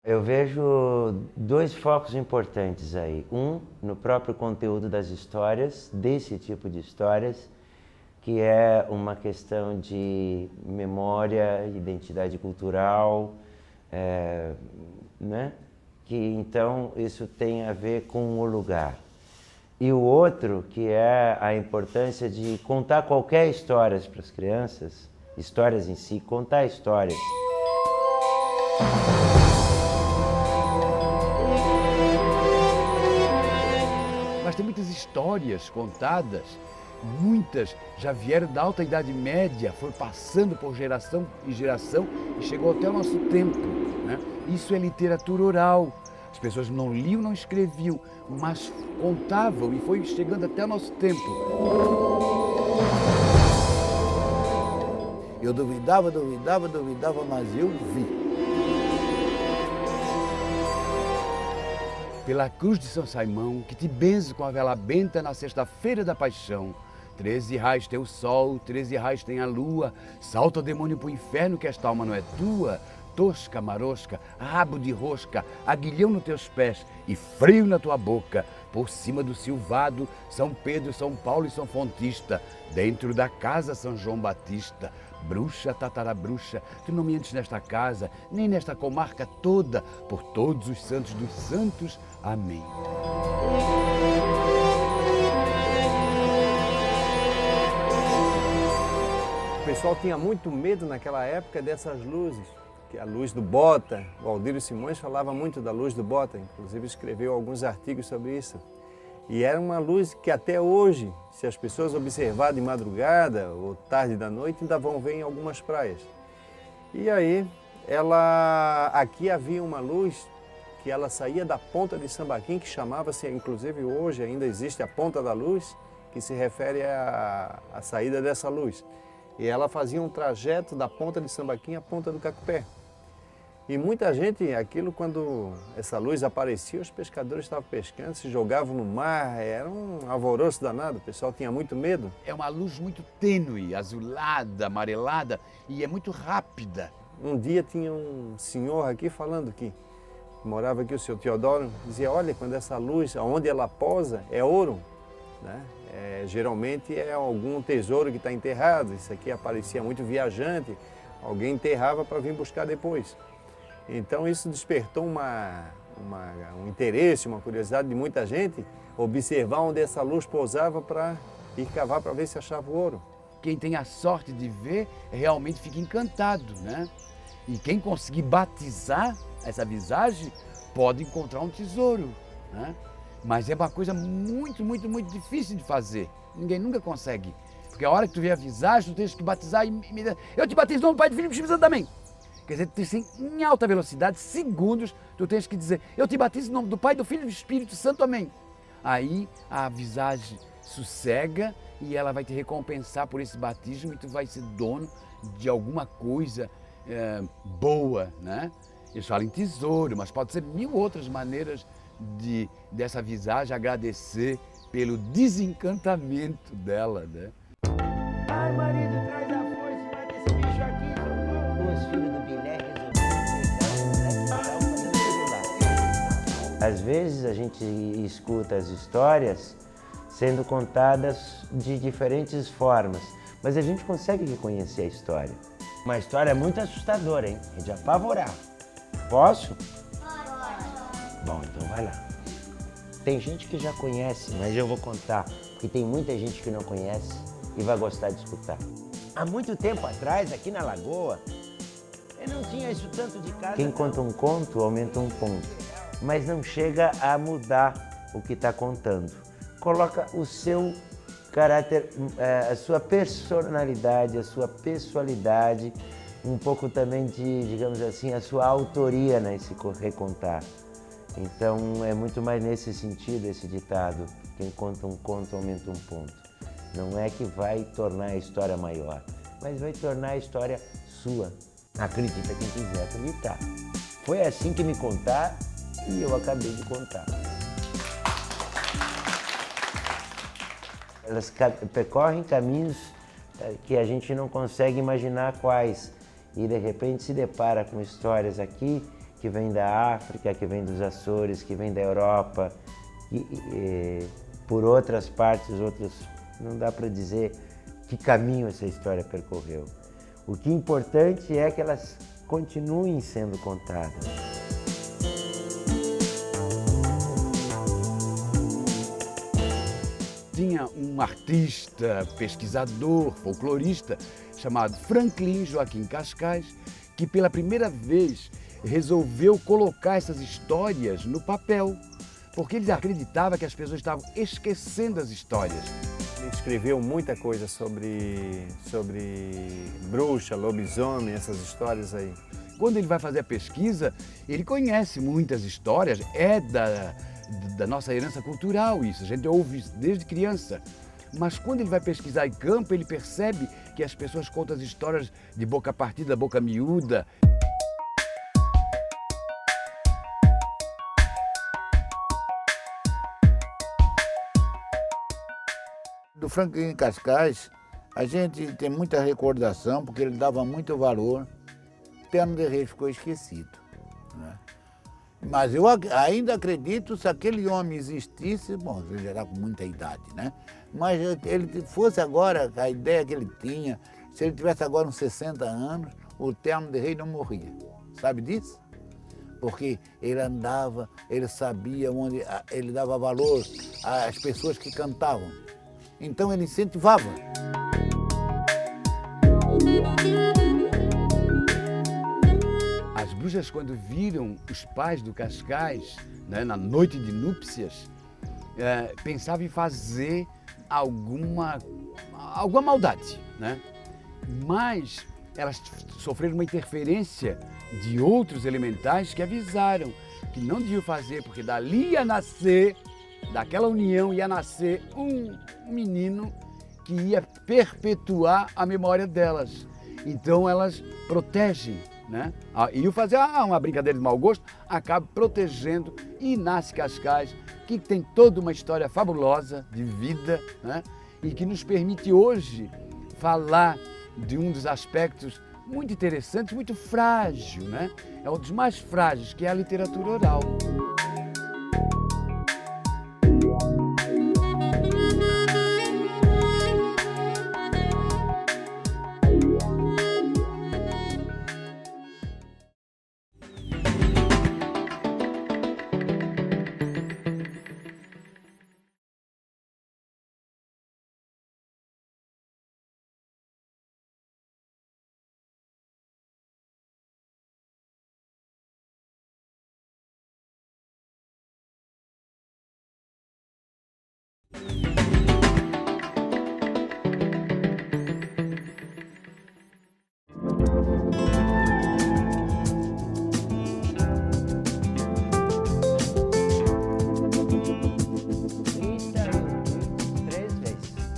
Eu vejo dois focos importantes aí. Um, no próprio conteúdo das histórias, desse tipo de histórias, que é uma questão de memória, identidade cultural, né? Que então isso tem a ver com o lugar. E o outro, que é a importância de contar qualquer história para as crianças, histórias em si, contar histórias. Mas tem muitas histórias contadas, muitas já vieram da Alta Idade Média, foram passando por geração em geração e chegou até o nosso tempo, né? Isso é literatura oral. As pessoas não liam, não escreviam, mas contavam e foi chegando até o nosso tempo. Eu duvidava, mas eu vi. Pela cruz de São Simão, que te benzo com a vela benta na sexta-feira da paixão. 13 raios tem o sol, 13 raios tem a lua. Salta o demônio pro inferno que esta alma não é tua. Tosca, marosca, rabo de rosca, aguilhão nos teus pés e frio na tua boca. Por cima do silvado, São Pedro, São Paulo e São Fontista. Dentro da casa, São João Batista. Bruxa, tatarabruxa, tu não me entres nesta casa, nem nesta comarca toda, por todos os santos dos santos. Amém. O pessoal tinha muito medo naquela época dessas luzes, que a luz do Bota, o Aldírio Simões falava muito da luz do Bota, inclusive escreveu alguns artigos sobre isso. E era uma luz que até hoje, se as pessoas observarem de madrugada ou tarde da noite, ainda vão ver em algumas praias. E aí, aqui havia uma luz que ela saía da ponta de Sambaquim, que chamava-se, inclusive hoje ainda existe a Ponta da Luz, que se refere à saída dessa luz. E ela fazia um trajeto da ponta de Sambaquim à ponta do Cacupé. E muita gente, aquilo quando essa luz aparecia, os pescadores estavam pescando, se jogavam no mar, era um alvoroço danado, o pessoal tinha muito medo. É uma luz muito tênue, azulada, amarelada e é muito rápida. Um dia tinha um senhor aqui falando que morava aqui, o senhor Teodoro, dizia, olha, quando essa luz, onde ela posa, é ouro, né? Geralmente é algum tesouro que está enterrado, isso aqui aparecia muito viajante, alguém enterrava para vir buscar depois. Então isso despertou um interesse, uma curiosidade de muita gente, observar onde essa luz pousava para ir cavar para ver se achava o ouro. Quem tem a sorte de ver realmente fica encantado, né? E quem conseguir batizar essa visagem pode encontrar um tesouro, né? Mas é uma coisa muito difícil de fazer. Ninguém nunca consegue. Porque a hora que tu vê a visagem, tu tens que batizar imediatamente. Eu te batizo em nome do Pai, do Filho e do Espírito Santo também. Quer dizer, tu tens em alta velocidade, segundos, tu tens que dizer, eu te batizo em nome do Pai, do Filho e do Espírito Santo, amém. Aí a visagem sossega e ela vai te recompensar por esse batismo e tu vai ser dono de alguma coisa boa, né? Eles falam em tesouro, mas pode ser mil outras maneiras dessa visagem agradecer pelo desencantamento dela, né? Ai, marido, traz a foice, mata esse bicho aqui. Os filhos do Bilé resolveram fazendo tudo lá. Às vezes a gente escuta as histórias sendo contadas de diferentes formas, mas a gente consegue reconhecer a história. Uma história muito assustadora, hein? É de apavorar. Posso? Bom, então vai lá. Tem gente que já conhece, mas eu vou contar, porque tem muita gente que não conhece e vai gostar de escutar. Há muito tempo atrás, aqui na Lagoa, eu não tinha isso tanto de casa. Quem conta um conto aumenta um ponto, mas não chega a mudar o que está contando. Coloca o seu caráter, a sua personalidade, a sua pessoalidade, um pouco também de, digamos assim, a sua autoria nesse recontar. Então é muito mais nesse sentido esse ditado, quem conta um conto aumenta um ponto. Não é que vai tornar a história maior, mas vai tornar a história sua. Acredita quem quiser acreditar. Foi assim que me contaram e eu acabei de contar. Elas percorrem caminhos que a gente não consegue imaginar quais. E de repente se depara com histórias aqui que vem da África, que vem dos Açores, que vem da Europa, por outras partes, não dá para dizer que caminho essa história percorreu. O que é importante é que elas continuem sendo contadas. Tinha um artista, pesquisador, folclorista, chamado Franklin Joaquim Cascais, que pela primeira vez resolveu colocar essas histórias no papel, porque ele acreditava que as pessoas estavam esquecendo as histórias. Ele escreveu muita coisa sobre bruxa, lobisomem, essas histórias aí. Quando ele vai fazer a pesquisa, ele conhece muitas histórias, da nossa herança cultural isso, a gente ouve isso desde criança. Mas quando ele vai pesquisar em campo, ele percebe que as pessoas contam as histórias de boca partida, boca miúda. Do Franklin Cascais, a gente tem muita recordação, porque ele dava muito valor. Terno de Reis ficou esquecido, né? Mas eu ainda acredito, se aquele homem existisse, bom, ele já era com muita idade, né? Mas ele fosse agora, a ideia que ele tinha, se ele tivesse agora uns 60 anos, o Terno de Rei não morria. Sabe disso? Porque ele andava, ele sabia onde, ele dava valor às pessoas que cantavam. Então ele incentivava. As bruxas, quando viram os pais do Cascais, né, na noite de núpcias, pensavam em fazer alguma maldade, né? Mas elas sofreram uma interferência de outros elementais que avisaram que não deviam fazer, porque dali ia nascer, daquela união ia nascer um menino que ia perpetuar a memória delas. Então elas protegem, né? E o fazer uma brincadeira de mau gosto acaba protegendo e nasce Cascais, que tem toda uma história fabulosa de vida, né? E que nos permite hoje falar de um dos aspectos muito interessantes, muito frágil, né? É um dos mais frágeis, que é a literatura oral.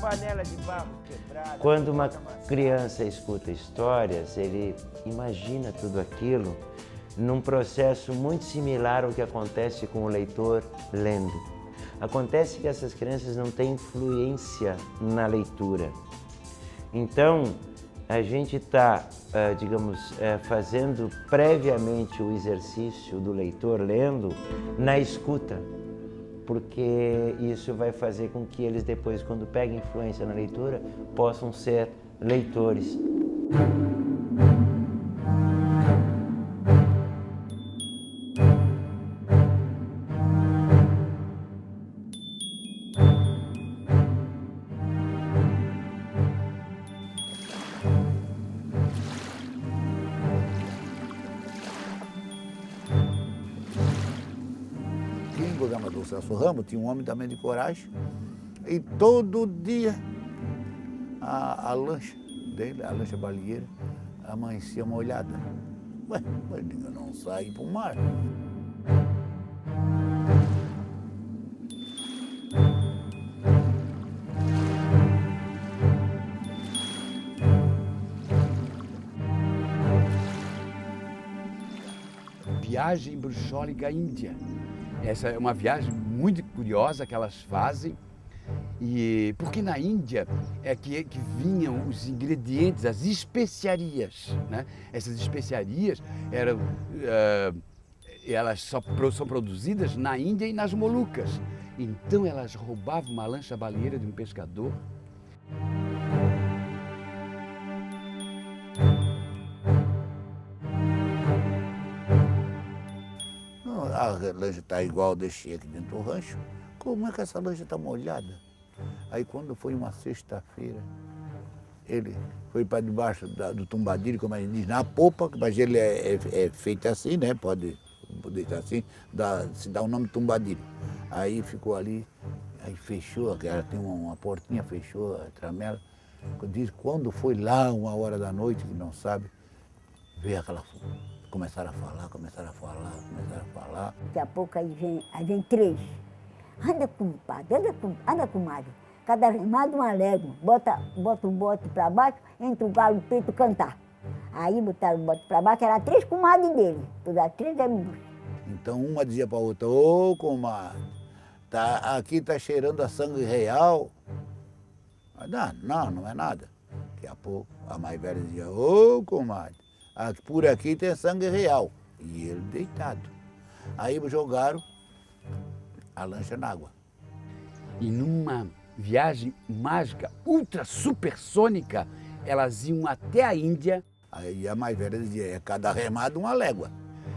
Panela de barro quebrada. Quando uma criança escuta histórias, ele imagina tudo aquilo num processo muito similar ao que acontece com o leitor lendo. Acontece que essas crianças não têm influência na leitura. Então, a gente está, fazendo previamente o exercício do leitor lendo na escuta, porque isso vai fazer com que eles depois, quando peguem influência na leitura, possam ser leitores. O governador Celso Ramos tinha um homem também de coragem, e todo dia a lancha dele, a lancha baleeira, amanhecia molhada. Ué, mas eu não saí para o mar. Viagem bruxólica Índia. Essa é uma viagem muito curiosa que elas fazem, porque na Índia é que vinham os ingredientes, as especiarias, né? Essas especiarias eram elas são produzidas na Índia e nas Molucas. Então elas roubavam uma lancha baleeira de um pescador. A lancha está igual, deixei aqui dentro do rancho. Como é que essa lancha está molhada? Aí quando foi uma sexta-feira, ele foi para debaixo do tumbadilho, como a gente diz, na popa, mas ele é feito assim, né? Pode deixar assim, se dá o nome tumbadilho. Aí ficou ali, aí fechou, ela tem uma portinha, fechou a tramela. Quando foi lá, 1h da noite, que não sabe, veio aquela fuga. Começaram a falar. Daqui a pouco aí vem 3. Anda, compadre, anda, comadre. Cada remado uma légua. Bota o bote para baixo, entra o galo preto cantar. Aí botaram o bote para baixo, era 3 comadres dele. Todas as 3 eram buchas. Então uma dizia para a outra, ô comadre, aqui tá cheirando a sangue real. Mas não é nada. Daqui a pouco a mais velha dizia, ô comadre, por aqui tem sangue real. E ele deitado. Aí jogaram a lancha na água. E numa viagem mágica, ultra supersônica, elas iam até a Índia. Aí a mais velha dizia, é cada remada uma légua.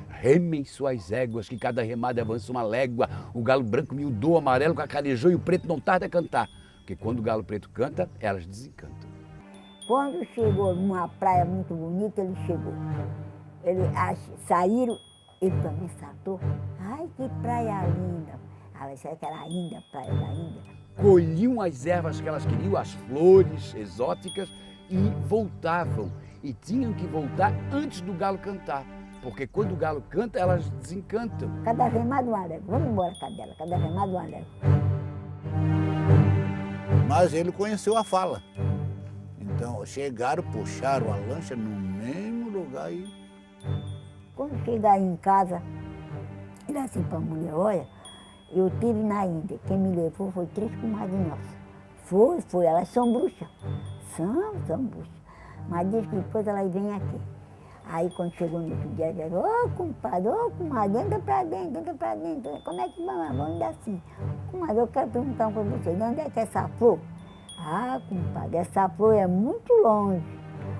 Remem suas éguas, que cada remada avança uma légua. O galo branco miudou, o amarelo cacarejou e o preto não tarda a cantar. Porque quando o galo preto canta, elas desencantam. Quando chegou numa praia muito bonita, ele chegou. Saíram, ele também saltou. Ai, que praia linda. Ela disse que era a Índia, a praia da Índia. Colhiam as ervas que elas queriam, as flores exóticas, e voltavam. E tinham que voltar antes do galo cantar. Porque quando o galo canta, elas desencantam. Cada remada uma légua. Vamos embora, cadela. Cada remada uma légua. Mas ele conheceu a fala. Então chegaram, puxaram a lancha no mesmo lugar e... Quando chegar aí em casa, ele assim para a mulher, olha, eu estive na Índia, quem me levou foi 3 comadres nossas. Foi, elas são bruxas. São bruxas. Mas diz que depois elas vêm aqui. Aí quando chegou no outro dia, ela disse, ô compadre, ô comadre, entra pra dentro. Como é que vamos dar assim? Comadre, eu quero perguntar uma coisa pra você, de onde é que é essa flor? Ah, compadre, essa flor é muito longe.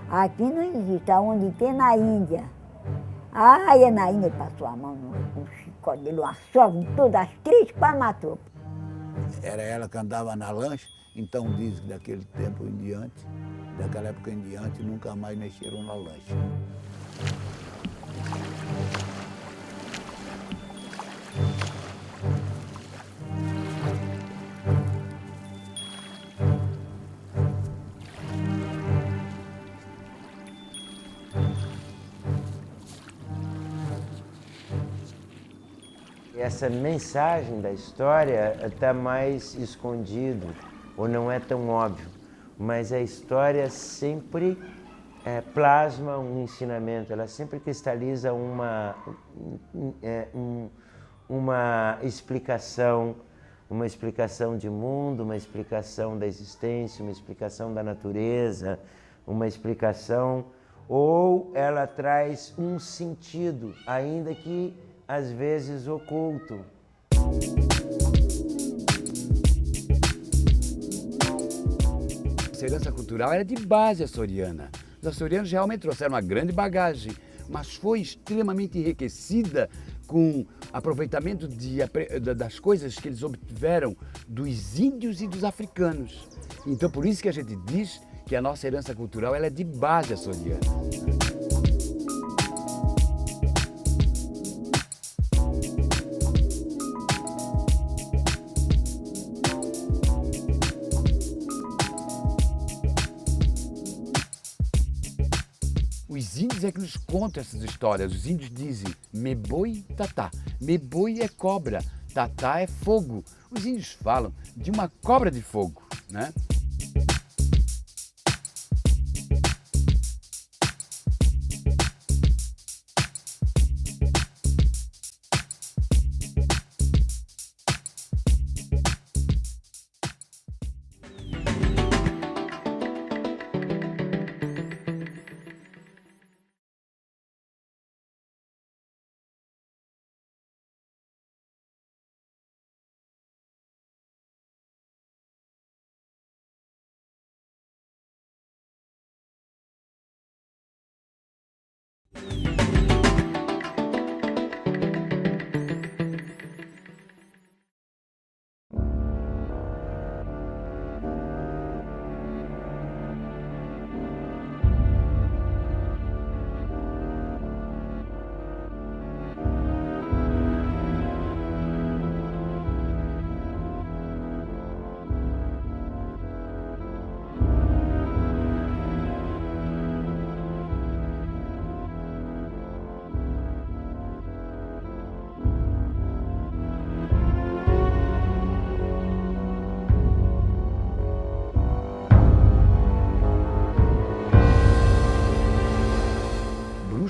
Aqui não existe, aonde tem na Índia. Ah, é na Índia, ele passou a mão no chicote dele, uma sogra em todas as 3 para matou. Era ela que andava na lancha, então diz que daquele tempo em diante, daquela época em diante, nunca mais mexeram na lancha. Essa mensagem da história está mais escondido, ou não é tão óbvio, mas a história sempre plasma um ensinamento, ela sempre cristaliza uma explicação de mundo, uma explicação da existência, uma explicação da natureza, uma explicação, ou ela traz um sentido, ainda que às vezes oculto. A herança cultural era de base açoriana. Os açorianos realmente trouxeram uma grande bagagem, mas foi extremamente enriquecida com aproveitamento das coisas que eles obtiveram dos índios e dos africanos. Então, por isso que a gente diz que a nossa herança cultural ela é de base açoriana. Os índios é que nos contam essas histórias. Os índios dizem meboi tatá. Meboi é cobra, tatá é fogo. Os índios falam de uma cobra de fogo, né?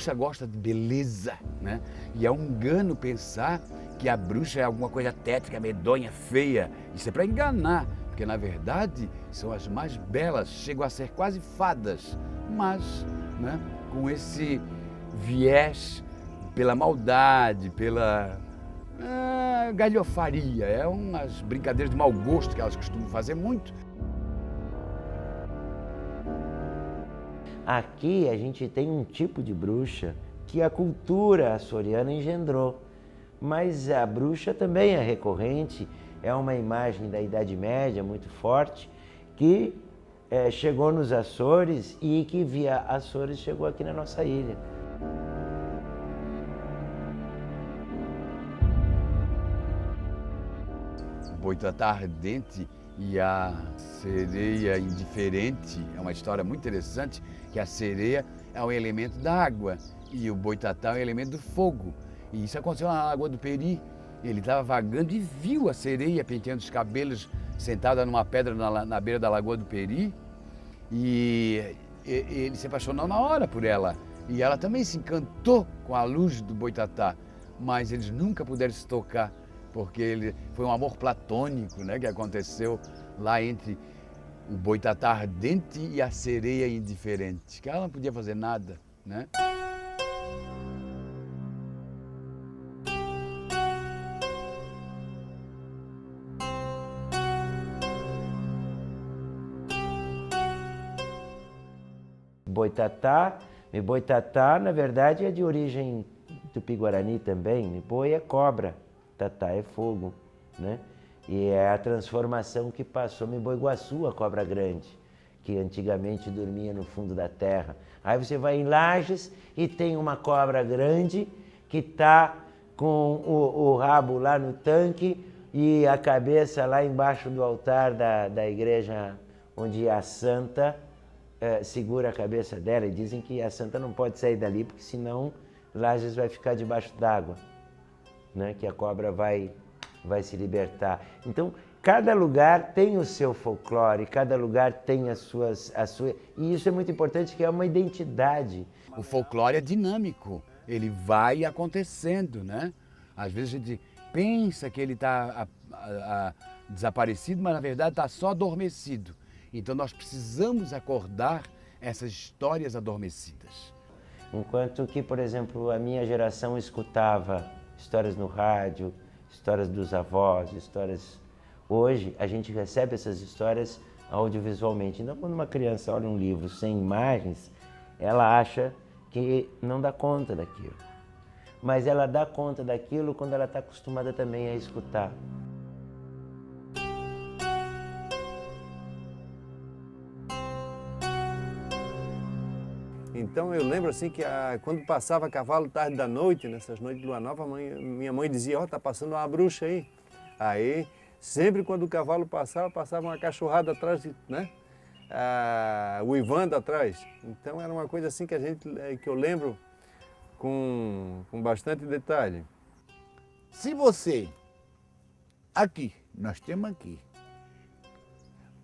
bruxa gosta de beleza, né? E é um engano pensar que a bruxa é alguma coisa tétrica, medonha, feia. Isso é para enganar, porque na verdade são as mais belas, chegam a ser quase fadas, mas, né, com esse viés pela maldade, pela galhofaria. É umas brincadeiras de mau gosto que elas costumam fazer muito. Aqui a gente tem um tipo de bruxa que a cultura açoriana engendrou, mas a bruxa também é recorrente, é uma imagem da Idade Média muito forte que chegou nos Açores e que via Açores chegou aqui na nossa ilha. O boitatá ardente e a sereia indiferente é uma história muito interessante, que a sereia é um elemento da água e o boitatá é um elemento do fogo. E isso aconteceu na Lagoa do Peri. Ele estava vagando e viu a sereia penteando os cabelos sentada numa pedra na beira da Lagoa do Peri, e ele se apaixonou na hora por ela. E ela também se encantou com a luz do boitatá, mas eles nunca puderam se tocar, porque foi um amor platônico, né, que aconteceu lá entre o boitatá ardente e a sereia indiferente, que ela não podia fazer nada, né? Boitatá, na verdade, é de origem tupi-guarani também. Boi é cobra, tatá é fogo, né? E é a transformação que passou Miboiguaçu, a cobra grande, que antigamente dormia no fundo da terra. Aí você vai em Lages e tem uma cobra grande que está com o rabo lá no tanque e a cabeça lá embaixo do altar da igreja onde a santa segura a cabeça dela, e dizem que a santa não pode sair dali porque senão Lages vai ficar debaixo d'água, né? Que a cobra vai se libertar. Então, cada lugar tem o seu folclore, cada lugar tem a sua, e isso é muito importante, que é uma identidade. O folclore é dinâmico, ele vai acontecendo, né? Às vezes a gente pensa que ele está desaparecido, mas na verdade está só adormecido. Então nós precisamos acordar essas histórias adormecidas. Enquanto que, por exemplo, a minha geração escutava histórias no rádio, histórias dos avós, histórias... Hoje a gente recebe essas histórias audiovisualmente. Então, quando uma criança olha um livro sem imagens, ela acha que não dá conta daquilo. Mas ela dá conta daquilo quando ela está acostumada também a escutar. Então eu lembro assim que quando passava cavalo tarde da noite, nessas noites de lua nova, minha mãe dizia, ó, tá passando uma bruxa aí. Aí, sempre quando o cavalo passava uma cachorrada atrás, né? Uivando atrás. Então era uma coisa assim que eu lembro com bastante detalhe. Se você, aqui, nós temos aqui,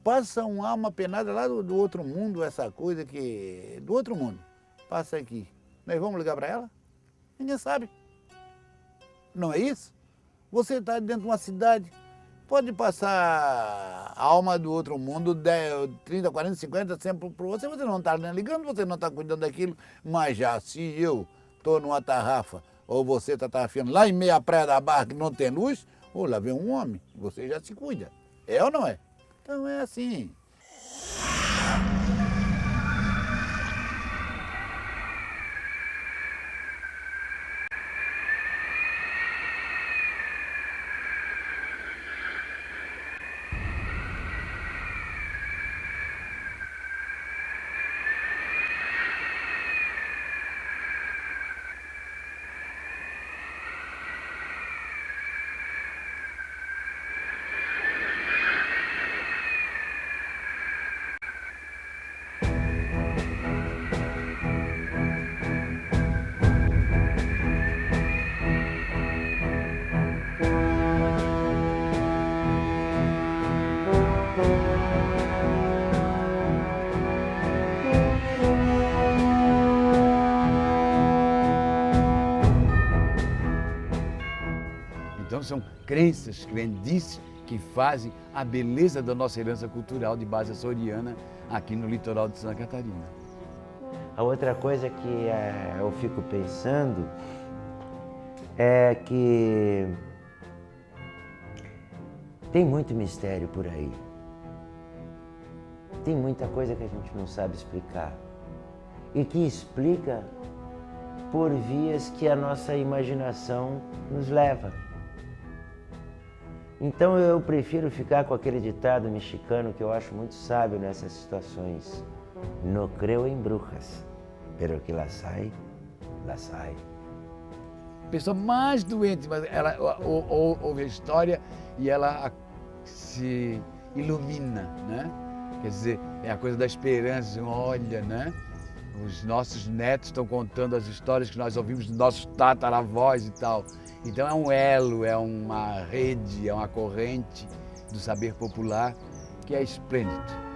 passa uma alma penada lá do outro mundo, essa coisa que... do outro mundo, passa aqui. Nós vamos ligar para ela? Ninguém sabe. Não é isso? Você está dentro de uma cidade, pode passar a alma do outro mundo 10, 30, 40, 50, sempre para você não está ligando, você não está cuidando daquilo, mas já se eu estou numa tarrafa, ou você está tarrafiando lá em meia praia da Barra que não tem luz, ou lá vem um homem, você já se cuida. É ou não é? Então é assim. são crenças, crendices que fazem a beleza da nossa herança cultural de base açoriana aqui no litoral de Santa Catarina. A outra coisa que eu fico pensando é que tem muito mistério por aí. Tem muita coisa que a gente não sabe explicar e que explica por vias que a nossa imaginação nos leva. Então eu prefiro ficar com aquele ditado mexicano que eu acho muito sábio nessas situações. No creo em brujas, pero que las hay, las hay. A pessoa mais doente, mas ela ouve a história e ela se ilumina, né? Quer dizer, é a coisa da esperança, olha, né? Os nossos netos estão contando as histórias que nós ouvimos dos nossos tataravós e tal. Então é um elo, é uma rede, é uma corrente do saber popular que é esplêndido.